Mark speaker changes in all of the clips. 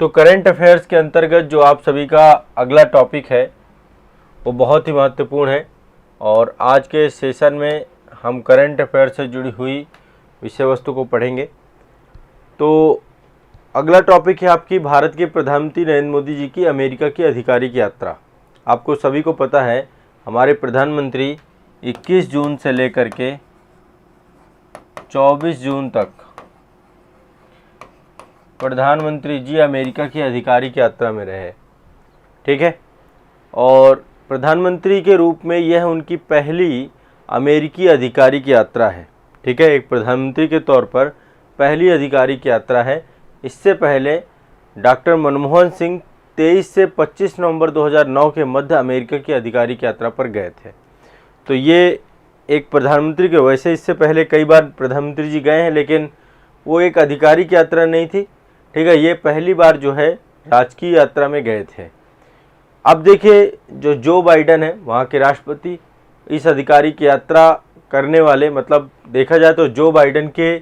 Speaker 1: तो current affairs के अंतर्गत जो आप सभी का अगला टॉपिक है वो बहुत ही महत्वपूर्ण है और आज के सेशन में हम करंट अफेयर से जुड़ी हुई विषय वस्तु को पढ़ेंगे। तो अगला टॉपिक है आपकी भारत के प्रधानमंत्री नरेंद्र मोदी जी की अमेरिका की आधिकारिक यात्रा। आपको सभी को पता है हमारे प्रधानमंत्री 21 जून से लेकर के 24 जून तक प्रधानमंत्री जी अमेरिका की आधिकारिक यात्रा में रहे, ठीक है। और प्रधानमंत्री के रूप में यह उनकी पहली अमेरिकी आधिकारिक यात्रा है, ठीक है। एक प्रधानमंत्री के तौर पर पहली आधिकारिक यात्रा है। इससे पहले डॉक्टर मनमोहन सिंह 23 से 25 नवंबर 2009 के मध्य अमेरिका की आधिकारिक यात्रा पर गए थे। तो ये एक प्रधानमंत्री के, वैसे इससे पहले कई बार प्रधानमंत्री जी गए हैं लेकिन वो एक आधिकारिक यात्रा नहीं थी, ठीक है। ये पहली बार जो है राजकीय यात्रा में गए थे। अब देखिए जो बाइडेन है वहाँ के राष्ट्रपति, इस आधिकारिक यात्रा करने वाले, मतलब देखा जाए तो जो बाइडेन के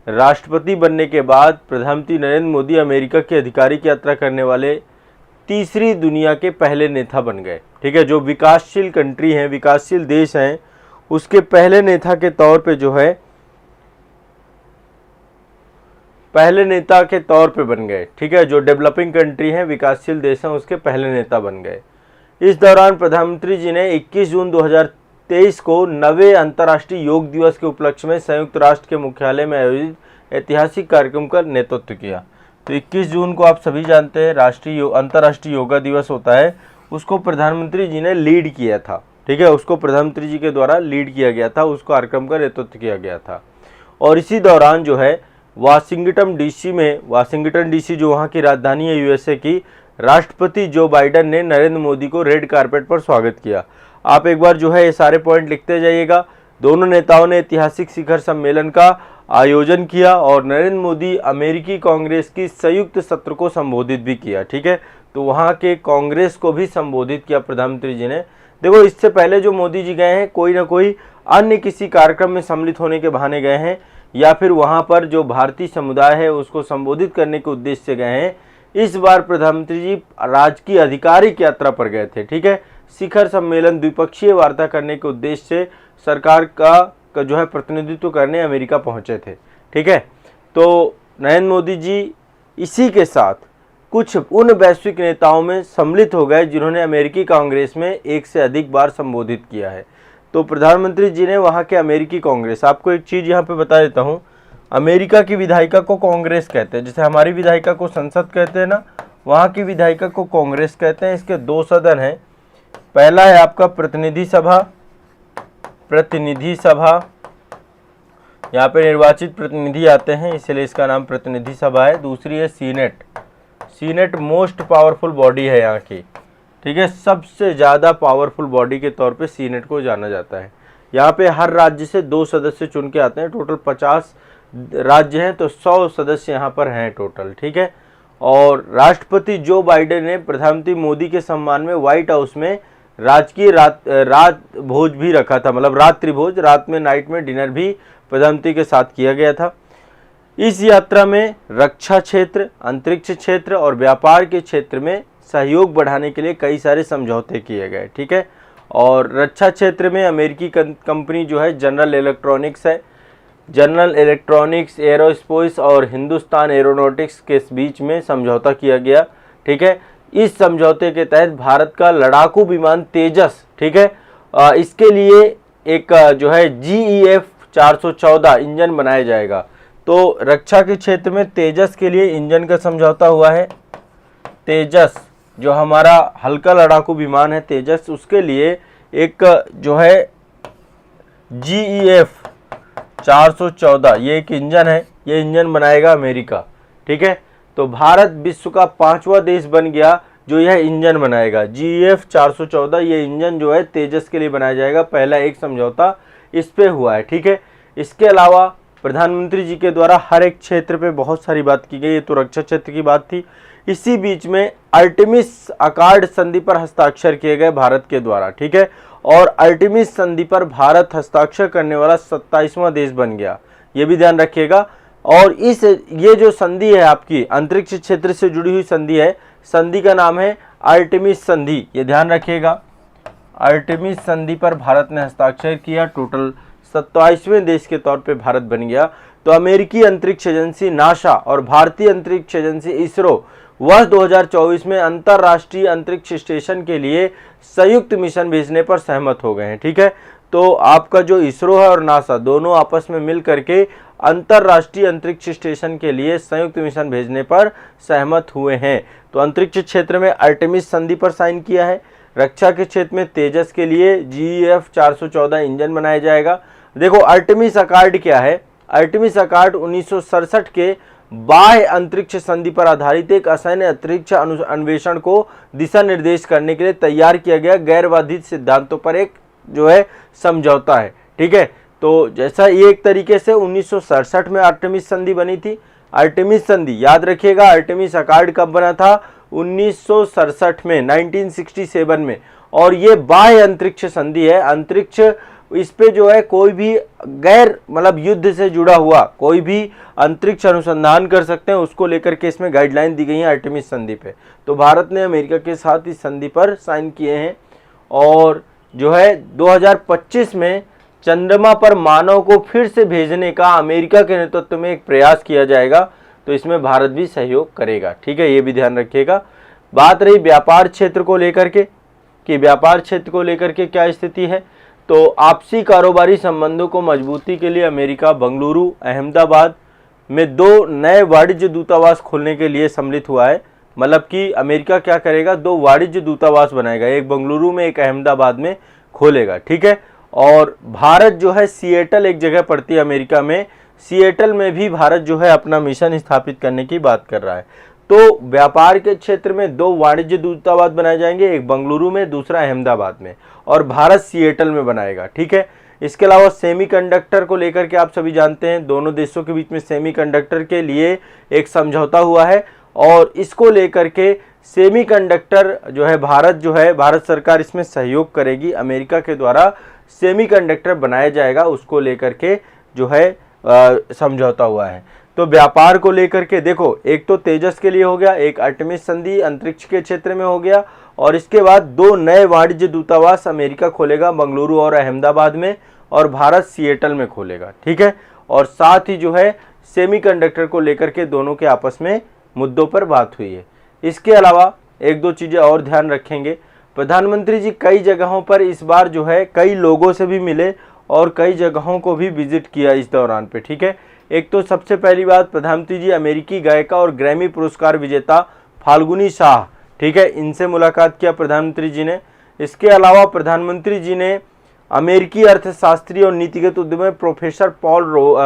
Speaker 1: राष्ट्रपति बनने के बाद प्रधानमंत्री नरेंद्र मोदी अमेरिका की आधिकारिक यात्रा करने वाले तीसरी दुनिया के पहले नेता बन गए, ठीक है। जो विकासशील कंट्री हैं, विकासशील देश हैं, उसके पहले नेता के तौर पे जो है पहले नेता के तौर पे बन गए, ठीक है। जो डेवलपिंग कंट्री हैं, विकासशील देश हैं, उसके पहले नेता बन गए। इस दौरान प्रधानमंत्री जी ने 21 जून 2023 को 9वें अंतर्राष्ट्रीय योग दिवस के उपलक्ष्य में संयुक्त राष्ट्र के मुख्यालय में आयोजित ऐतिहासिक कार्यक्रम का नेतृत्व किया। तो 21 जून को आप सभी जानते हैं अंतर्राष्ट्रीय योगा दिवस होता है, उसको प्रधानमंत्री जी ने लीड किया था, ठीक है। उसको प्रधानमंत्री जी के द्वारा लीड किया गया था, उसको कार्यक्रम का नेतृत्व किया गया था। और इसी दौरान जो है वाशिंगटन डीसी जो वहाँ की राजधानी है यूएसए की, राष्ट्रपति जो बाइडेन ने नरेंद्र मोदी को रेड कारपेट पर स्वागत किया। आप एक बार जो है ये सारे पॉइंट लिखते जाइएगा। दोनों नेताओं ने ऐतिहासिक शिखर सम्मेलन का आयोजन किया और नरेंद्र मोदी अमेरिकी कांग्रेस की संयुक्त सत्र को संबोधित भी किया, ठीक है। तो वहाँ के कांग्रेस को भी संबोधित किया प्रधानमंत्री जी ने। देखो, इससे पहले जो मोदी जी गए हैं कोई ना कोई अन्य किसी कार्यक्रम में सम्मिलित होने के बहाने गए हैं या फिर वहाँ पर जो भारतीय समुदाय है उसको संबोधित करने के उद्देश्य से गए हैं। इस बार प्रधानमंत्री जी राजकीय आधिकारिक यात्रा पर गए थे, ठीक है। शिखर सम्मेलन द्विपक्षीय वार्ता करने के उद्देश्य से सरकार का जो है प्रतिनिधित्व करने अमेरिका पहुंचे थे, ठीक है। तो नरेंद्र मोदी जी इसी के साथ कुछ उन वैश्विक नेताओं में सम्मिलित हो गए जिन्होंने अमेरिकी कांग्रेस में एक से अधिक बार संबोधित किया है। तो प्रधानमंत्री जी ने वहाँ के अमेरिकी कांग्रेस, आपको एक चीज़ यहाँ पे बता देता हूँ, अमेरिका की विधायिका को कांग्रेस कहते हैं, जैसे हमारी विधायिका को संसद कहते हैं ना, वहाँ की विधायिका को कांग्रेस कहते हैं। इसके दो सदन हैं। पहला है आपका प्रतिनिधि सभा, यहाँ पे निर्वाचित प्रतिनिधि आते हैं इसलिए इसका नाम प्रतिनिधि सभा है। दूसरी है सीनेट मोस्ट पावरफुल बॉडी है यहाँ की, ठीक है। सबसे ज़्यादा पावरफुल बॉडी के तौर पे सीनेट को जाना जाता है। यहाँ पे हर राज्य से 2 सदस्य चुन के आते हैं। टोटल 50 राज्य हैं तो 100 सदस्य यहाँ पर हैं टोटल, ठीक है। और राष्ट्रपति जो बाइडेन ने प्रधानमंत्री मोदी के सम्मान में व्हाइट हाउस में राजकीय रात भोज भी रखा था, मतलब रात्रि भोज, रात में नाइट में डिनर भी प्रधानमंत्री के साथ किया गया था। इस यात्रा में रक्षा क्षेत्र, अंतरिक्ष क्षेत्र और व्यापार के क्षेत्र में सहयोग बढ़ाने के लिए कई सारे समझौते किए गए, ठीक है। और रक्षा क्षेत्र में अमेरिकी कंपनी जो है जनरल इलेक्ट्रॉनिक्स, एरोस्पेस और हिंदुस्तान एरोनॉटिक्स के बीच में समझौता किया गया, ठीक है। इस समझौते के तहत भारत का लड़ाकू विमान तेजस, ठीक है, इसके लिए एक जो है GEF 414 इंजन बनाया जाएगा। तो रक्षा के क्षेत्र में तेजस के लिए इंजन का समझौता हुआ है। तेजस जो हमारा हल्का लड़ाकू विमान है तेजस, उसके लिए एक जो है GEF 414 ये एक इंजन है, ये इंजन बनाएगा अमेरिका, ठीक है। तो भारत विश्व का 5वां देश बन गया जो यह इंजन बनाएगा। GEF 414 ये इंजन जो है तेजस के लिए बनाया जाएगा। पहला एक समझौता इस पे हुआ है, ठीक है। इसके अलावा प्रधानमंत्री जी के द्वारा हर एक क्षेत्र पे बहुत सारी बात की गई। ये तो रक्षा क्षेत्र की बात थी। इसी बीच में आर्टेमिस अकॉर्ड संधि पर हस्ताक्षर किए गए भारत के द्वारा, ठीक है। और आर्टेमिस संधि पर भारत हस्ताक्षर करने वाला 27वां देश बन गया, ये भी ध्यान रखिएगा। और ये जो संधि है आपकी अंतरिक्ष क्षेत्र से जुड़ी हुई संधि है, संधि का नाम है आर्टेमिस संधि, ये ध्यान रखिएगा। आर्टेमिस संधि पर भारत ने हस्ताक्षर किया, टोटल 27वें देश के तौर पे भारत बन गया। तो अमेरिकी अंतरिक्ष एजेंसी नासा और भारतीय अंतरिक्ष एजेंसी इसरो वर्ष 2024 में अंतरराष्ट्रीय अंतरिक्ष स्टेशन के लिए संयुक्त मिशन भेजने पर सहमत हो गए हैं। ठीक है, तो आपका जो इसरो है और नासा दोनों आपस में मिल करके अंतरराष्ट्रीय अंतरिक्ष स्टेशन के लिए संयुक्त मिशन भेजने पर सहमत हुए हैं। तो अंतरिक्ष क्षेत्र में आर्टेमिस संधि पर साइन किया है। रक्षा के क्षेत्र में तेजस के लिए GEF 414 इंजन बनाया जाएगा। देखो आर्टेमिस अकॉर्ड क्या है, आर्टेमिस अकॉर्ड 1967 के बाह्य अंतरिक्ष संधि पर आधारित एक असैन्य अंतरिक्ष अन्वेषण को दिशा निर्देश करने के लिए तैयार किया गया गैर बाधित सिद्धांतों पर एक जो है समझौता है। ठीक है, तो जैसा ये एक तरीके से 1967 में आर्टेमिस संधि बनी थी। आर्टेमिस संधि याद रखिएगा, आर्टेमिस अकॉर्ड कब बना था, 1967 में, 1967 में। और ये बाह्य अंतरिक्ष संधि है। अंतरिक्ष इस पे जो है कोई भी गैर मतलब युद्ध से जुड़ा हुआ कोई भी अंतरिक्ष अनुसंधान कर सकते हैं, उसको लेकर के इसमें गाइडलाइन दी गई है आर्टेमिस संधि पे। तो भारत ने अमेरिका के साथ इस संधि पर साइन किए हैं और जो है 2025 में चंद्रमा पर मानव को फिर से भेजने का अमेरिका के नेतृत्व में एक प्रयास किया जाएगा। तो इसमें भारत भी सहयोग करेगा। ठीक है, ये भी ध्यान रखिएगा। बात रही व्यापार क्षेत्र को लेकर के कि व्यापार क्षेत्र को लेकर के क्या स्थिति है, तो आपसी कारोबारी संबंधों को मजबूती के लिए अमेरिका बेंगलुरु अहमदाबाद में 2 नए वाणिज्य दूतावास खोलने के लिए सम्मिलित हुआ है। मतलब कि अमेरिका क्या करेगा, 2 वाणिज्य दूतावास बनाएगा, एक बेंगलुरु में एक अहमदाबाद में खोलेगा। ठीक है, और भारत जो है सिएटल एक जगह पड़ती है अमेरिका में, सिएटल में भी भारत जो है अपना मिशन स्थापित करने की बात कर रहा है। तो व्यापार के क्षेत्र में 2 वाणिज्य दूतावास बनाए जाएंगे, एक बेंगलुरु में दूसरा अहमदाबाद में, और भारत सिएटल में बनाएगा। ठीक है, इसके अलावा सेमीकंडक्टर को लेकर के आप सभी जानते हैं दोनों देशों के बीच में सेमीकंडक्टर के लिए एक समझौता हुआ है और इसको लेकर के सेमीकंडक्टर जो है भारत सरकार इसमें सहयोग करेगी। अमेरिका के द्वारा सेमीकंडक्टर बनाया जाएगा, उसको लेकर के जो है समझौता हुआ है। तो व्यापार को लेकर के देखो, एक तो तेजस के लिए हो गया, एक आर्टेमिस संधि अंतरिक्ष के क्षेत्र में हो गया, और इसके बाद 2 नए वाणिज्य दूतावास अमेरिका खोलेगा बेंगलुरु और अहमदाबाद में, और भारत सिएटल में खोलेगा। ठीक है, और साथ ही जो है सेमीकंडक्टर को लेकर के दोनों के आपस में मुद्दों पर बात हुई है। इसके अलावा 1-2 चीज़ें और ध्यान रखेंगे। प्रधानमंत्री जी कई जगहों पर इस बार जो है कई लोगों से भी मिले और कई जगहों को भी विजिट किया इस दौरान पे। ठीक है, एक तो सबसे पहली बात, प्रधानमंत्री जी अमेरिकी गायिका और ग्रैमी पुरस्कार विजेता फाल्गुनी शाह, ठीक है, इनसे मुलाकात किया प्रधानमंत्री जी ने। इसके अलावा प्रधानमंत्री जी ने अमेरिकी अर्थशास्त्री और नीतिगत उद्यमी प्रोफेसर पॉल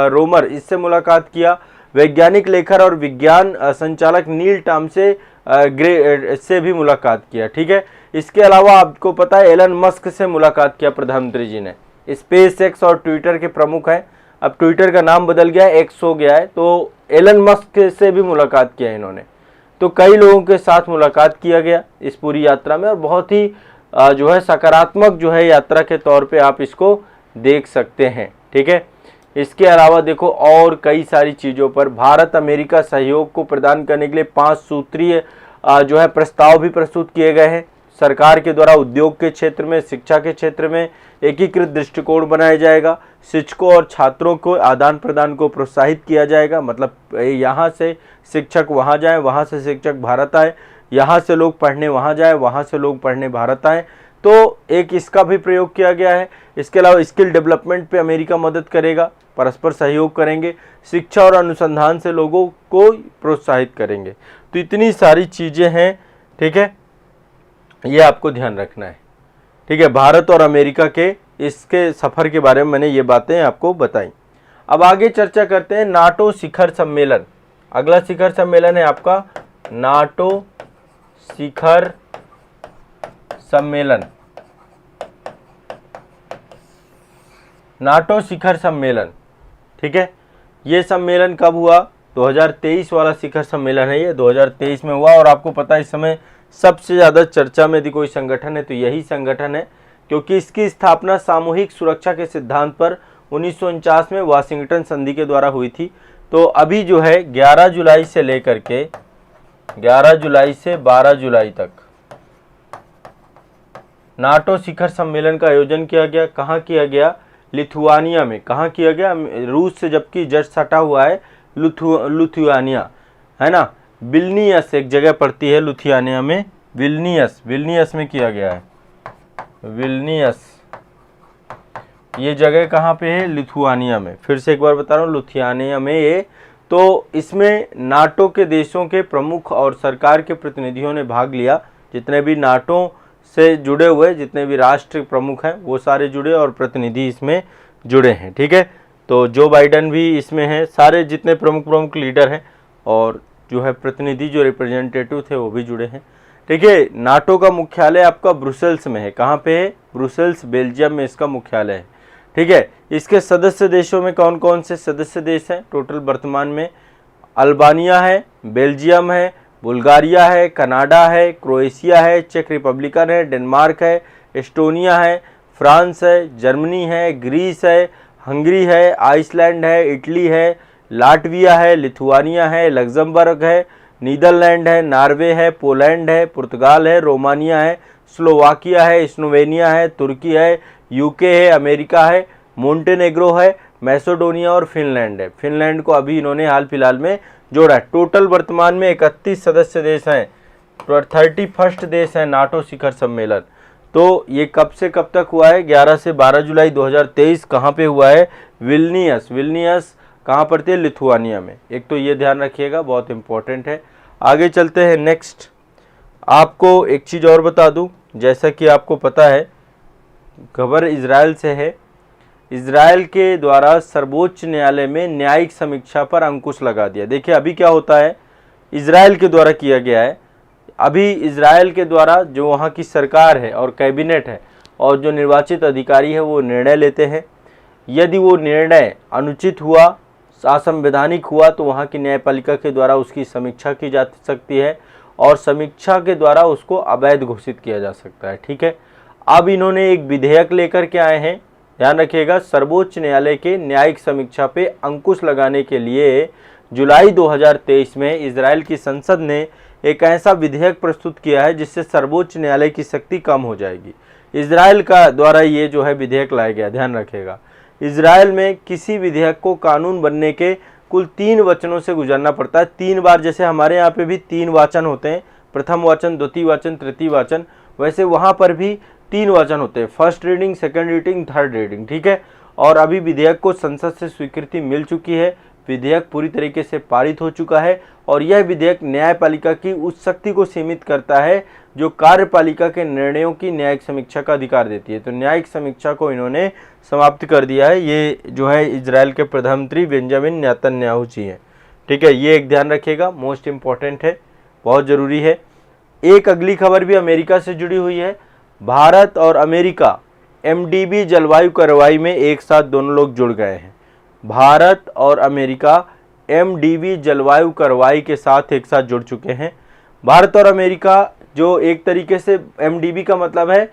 Speaker 1: रोमर, इससे मुलाकात किया। वैज्ञानिक लेखक और विज्ञान संचालक नील टॉमसे से भी मुलाकात किया। ठीक है, इसके अलावा आपको पता है एलन मस्क से मुलाकात किया प्रधानमंत्री जी ने। स्पेस एक्स और ट्विटर के प्रमुख हैं, अब ट्विटर का नाम बदल गया है, एक्स हो गया है, तो एलन मस्क से भी मुलाकात किया इन्होंने। तो कई लोगों के साथ मुलाकात किया गया इस पूरी यात्रा में, और बहुत ही जो है सकारात्मक जो है यात्रा के तौर पे आप इसको देख सकते हैं। ठीक है, इसके अलावा देखो और कई सारी चीज़ों पर भारत अमेरिका सहयोग को प्रदान करने के लिए 5 सूत्रीय जो है प्रस्ताव भी प्रस्तुत किए गए हैं। सरकार के द्वारा उद्योग के क्षेत्र में, शिक्षा के क्षेत्र में एकीकृत दृष्टिकोण बनाया जाएगा। शिक्षकों और छात्रों को आदान प्रदान को प्रोत्साहित किया जाएगा, मतलब यहाँ से शिक्षक वहाँ जाएं, वहाँ से शिक्षक भारत आए, यहाँ से लोग पढ़ने वहाँ जाएं, वहाँ से लोग पढ़ने भारत आएँ। तो एक इसका भी प्रयोग किया गया है। इसके अलावा स्किल डेवलपमेंट पे अमेरिका मदद करेगा, परस्पर सहयोग करेंगे, शिक्षा और अनुसंधान से लोगों को प्रोत्साहित करेंगे। तो इतनी सारी चीज़ें हैं। ठीक है, ये आपको ध्यान रखना है। ठीक है, भारत और अमेरिका के इसके सफ़र के बारे में मैंने ये बातें आपको बताई। अब आगे चर्चा करते हैं नाटो शिखर सम्मेलन। अगला शिखर सम्मेलन है आपका नाटो शिखर सम्मेलन। नाटो शिखर सम्मेलन, ठीक है, ये सम्मेलन कब हुआ? 2023 वाला शिखर सम्मेलन है ये, 2023 में हुआ। और आपको पता है इस समय सबसे ज़्यादा चर्चा में यदि कोई संगठन है तो यही संगठन है, क्योंकि इसकी स्थापना सामूहिक सुरक्षा के सिद्धांत पर 1949 में वाशिंगटन संधि के द्वारा हुई थी। तो अभी जो है 11 जुलाई से लेकर के 11 जुलाई से 12 जुलाई तक नाटो शिखर सम्मेलन का आयोजन किया गया। कहाँ किया गया? लिथुआनिया में। कहाँ किया गया? रूस से जबकि जस्ट सटा हुआ है लिथुआनिया, है ना। विल्नियस एक जगह पड़ती है लिथुआनिया में, विल्नियस में किया गया है। विल्नियस ये जगह कहाँ पे है? लिथुआनिया में। फिर से एक बार बता रहा हूँ, लिथुआनिया में ये। तो इसमें नाटो के देशों के प्रमुख और सरकार के प्रतिनिधियों ने भाग लिया। जितने भी नाटो से जुड़े हुए जितने भी राष्ट्र प्रमुख हैं वो सारे जुड़े और प्रतिनिधि इसमें जुड़े हैं। ठीक है, तो जो बाइडेन भी इसमें हैं, सारे जितने प्रमुख लीडर हैं और जो है प्रतिनिधि जो रिप्रेजेंटेटिव थे वो भी जुड़े हैं। ठीक है, नाटो का मुख्यालय आपका ब्रुसेल्स में है। कहाँ पे है? ब्रुसेल्स, बेल्जियम में इसका मुख्यालय है। ठीक है, इसके सदस्य देशों में कौन कौन से सदस्य देश हैं टोटल वर्तमान में? अल्बानिया है, बेल्जियम है, बुल्गारिया है, कनाडा है, क्रोएशिया है, चेक रिपब्लिकन है, डेनमार्क है, एस्टोनिया है, फ्रांस है, जर्मनी है, ग्रीस है, हंगरी है, आइसलैंड है, इटली है, लाटविया है, लिथुआनिया है, लग्जमबर्ग है, नीदरलैंड है, नॉर्वे है, पोलैंड है, पुर्तगाल है, रोमानिया है, स्लोवाकिया है, स्लोवेनिया है, तुर्की है, यूके है, अमेरिका है, मोंटेनेग्रो है, मैसेडोनिया और फिनलैंड है। फिनलैंड को अभी इन्होंने हाल फिलहाल में जोड़ा है। टोटल वर्तमान में 31 सदस्य देश हैं, 31 देश है नाटो शिखर सम्मेलन। तो ये कब से कब तक हुआ है? 11 से 12 जुलाई 2023। कहाँ पे हुआ है? विल्नियस कहाँ पड़ती है? लिथुआनिया में। एक तो ये ध्यान रखिएगा, बहुत इंपॉर्टेंट है। आगे चलते हैं नेक्स्ट। आपको एक चीज़ और बता दूं, जैसा कि आपको पता है खबर इजराइल से है। इजराइल के द्वारा सर्वोच्च न्यायालय में न्यायिक समीक्षा पर अंकुश लगा दिया। देखिए अभी क्या होता है, इजराइल के द्वारा किया गया है। अभी इजराइल के द्वारा जो वहाँ की सरकार है और कैबिनेट है और जो निर्वाचित अधिकारी है वो निर्णय लेते हैं। यदि वो निर्णय अनुचित हुआ, असंवैधानिक हुआ, तो वहाँ की न्यायपालिका के द्वारा उसकी समीक्षा की जा सकती है और समीक्षा के द्वारा उसको अवैध घोषित किया जा सकता है। ठीक है, अब इन्होंने एक विधेयक लेकर के आए हैं, ध्यान रखिएगा। सर्वोच्च न्यायालय के न्यायिक समीक्षा पे अंकुश लगाने के लिए जुलाई 2023 में इजराइल की संसद ने एक ऐसा विधेयक प्रस्तुत किया है जिससे सर्वोच्च न्यायालय की शक्ति कम हो जाएगी। इजराइल का द्वारा ये जो है विधेयक लाया गया, ध्यान रखिएगा। इजराइल में किसी विधेयक को कानून बनने के कुल 3 वचनों से गुजरना पड़ता है। 3 बार, जैसे हमारे यहाँ पे भी 3 वाचन होते हैं, प्रथम वाचन, द्वितीय वाचन, तृतीय वाचन, वैसे वहाँ पर भी 3 वाचन होते हैं, first reading, second reading, third reading. ठीक है, और अभी विधेयक को संसद से स्वीकृति मिल चुकी है। विधेयक पूरी तरीके से पारित हो चुका है और यह विधेयक न्यायपालिका की उस शक्ति को सीमित करता है जो कार्यपालिका के निर्णयों की न्यायिक समीक्षा का अधिकार देती है। तो न्यायिक समीक्षा को इन्होंने समाप्त कर दिया है। ये जो है इजराइल के प्रधानमंत्री बेंजामिन नेतन्याहू जी हैं। ठीक है, ये एक ध्यान रखिएगा, मोस्ट इम्पॉर्टेंट है, बहुत ज़रूरी है। एक अगली खबर भी अमेरिका से जुड़ी हुई है। भारत और अमेरिका MDB जलवायु कार्रवाई में एक साथ दोनों लोग जुड़ गए हैं। भारत और अमेरिका MDB जलवायु कार्रवाई के साथ एक साथ जुड़ चुके हैं। भारत और अमेरिका जो एक तरीके से MDB का मतलब है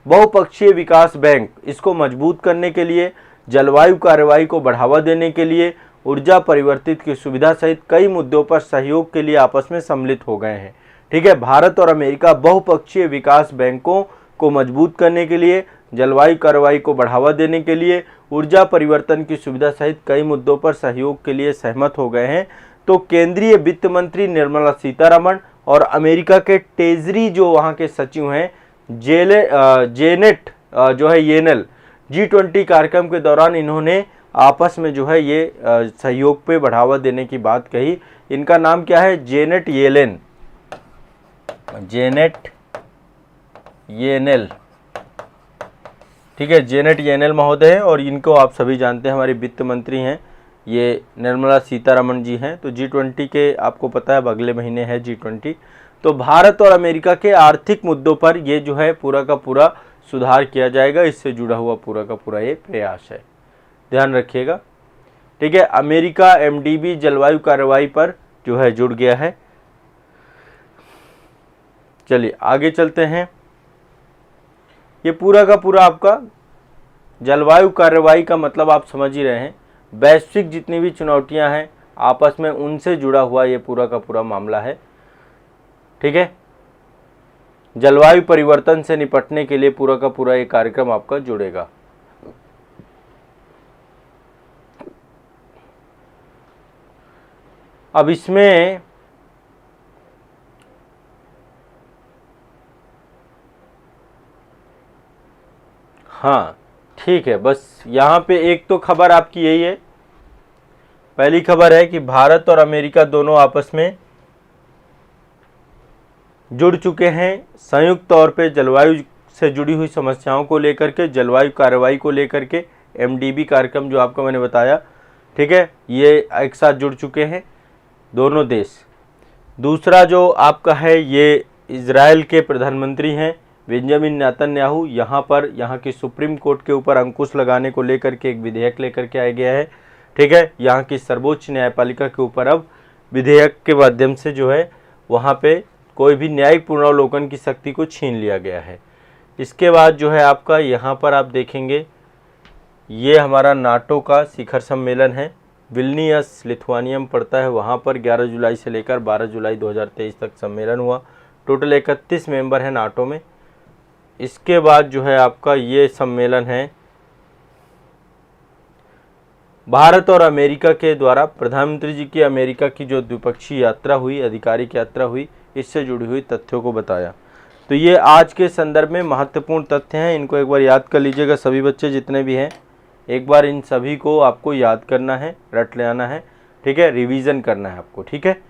Speaker 1: बहुपक्षीय विकास बैंक, इसको मजबूत करने के लिए, जलवायु कार्रवाई को बढ़ावा देने के लिए, ऊर्जा परिवर्तित की सुविधा सहित कई मुद्दों पर सहयोग के लिए आपस में सम्मिलित हो गए हैं। ठीक है, भारत और अमेरिका बहुपक्षीय विकास बैंकों को मजबूत करने के लिए, जलवायु कार्रवाई को बढ़ावा देने के लिए, ऊर्जा परिवर्तन की सुविधा सहित कई मुद्दों पर सहयोग के लिए सहमत हो गए हैं। तो केंद्रीय वित्त मंत्री निर्मला सीतारमण और अमेरिका के ट्रेजरी जो वहाँ के सचिव हैं जेनेट जो है येलेन, G20 कार्यक्रम के दौरान इन्होंने आपस में जो है ये सहयोग पे बढ़ावा देने की बात कही। इनका नाम क्या है? Janet Yellen, Janet Yellen. ठीक है, जेनेट येलेन महोदय है और इनको आप सभी जानते हैं, हमारे वित्त मंत्री हैं, ये निर्मला सीतारमण जी हैं। तो G20 के आपको पता है अब अगले महीने है G20। तो भारत और अमेरिका के आर्थिक मुद्दों पर ये जो है पूरा का पूरा सुधार किया जाएगा, इससे जुड़ा हुआ पूरा का पूरा ये प्रयास है, ध्यान रखिएगा। ठीक है, अमेरिका MDB जलवायु कार्रवाई पर जो है जुड़ गया है। चलिए आगे चलते हैं। ये पूरा का पूरा आपका जलवायु कार्रवाई का मतलब आप समझ ही रहे हैं। वैश्विक जितनी भी चुनौतियां हैं आपस में उनसे जुड़ा हुआ ये पूरा का पूरा मामला है। ठीक है, जलवायु परिवर्तन से निपटने के लिए पूरा का पूरा ये कार्यक्रम आपका जुड़ेगा। अब इसमें हाँ ठीक है, बस यहाँ पे एक तो खबर आपकी यही है। पहली खबर है कि भारत और अमेरिका दोनों आपस में जुड़ चुके हैं संयुक्त तौर पे जलवायु से जुड़ी हुई समस्याओं को लेकर के, जलवायु कार्रवाई को लेकर के। MDB कार्यक्रम जो आपको मैंने बताया, ठीक है, ये एक साथ जुड़ चुके हैं दोनों देश। दूसरा जो आपका है, ये इजराइल के प्रधानमंत्री हैं बेंजामिन नेतन्याहू, यहाँ की सुप्रीम कोर्ट के ऊपर अंकुश लगाने को लेकर के एक विधेयक लेकर के आया गया है। ठीक है, यहाँ की सर्वोच्च न्यायपालिका के ऊपर अब विधेयक के माध्यम से जो है वहाँ पे कोई भी न्यायिक पुनरावलोकन की शक्ति को छीन लिया गया है। इसके बाद जो है आपका यहाँ पर आप देखेंगे, ये हमारा नाटो का शिखर सम्मेलन है, विल्नियस लिथुआनिया में पड़ता है। वहाँ पर 11 जुलाई से लेकर 12 जुलाई 2023 तक सम्मेलन हुआ। टोटल 31 मेंबर हैं नाटो में। इसके बाद जो है आपका ये सम्मेलन है भारत और अमेरिका के द्वारा प्रधानमंत्री जी की अमेरिका की जो द्विपक्षीय यात्रा हुई, आधिकारिक यात्रा हुई, इससे जुड़ी हुई तथ्यों को बताया। तो ये आज के संदर्भ में महत्वपूर्ण तथ्य हैं, इनको एक बार याद कर लीजिएगा सभी बच्चे जितने भी हैं। एक बार इन सभी को आपको याद करना है, रट ले आना है। ठीक है, रिवीजन करना है आपको। ठीक है।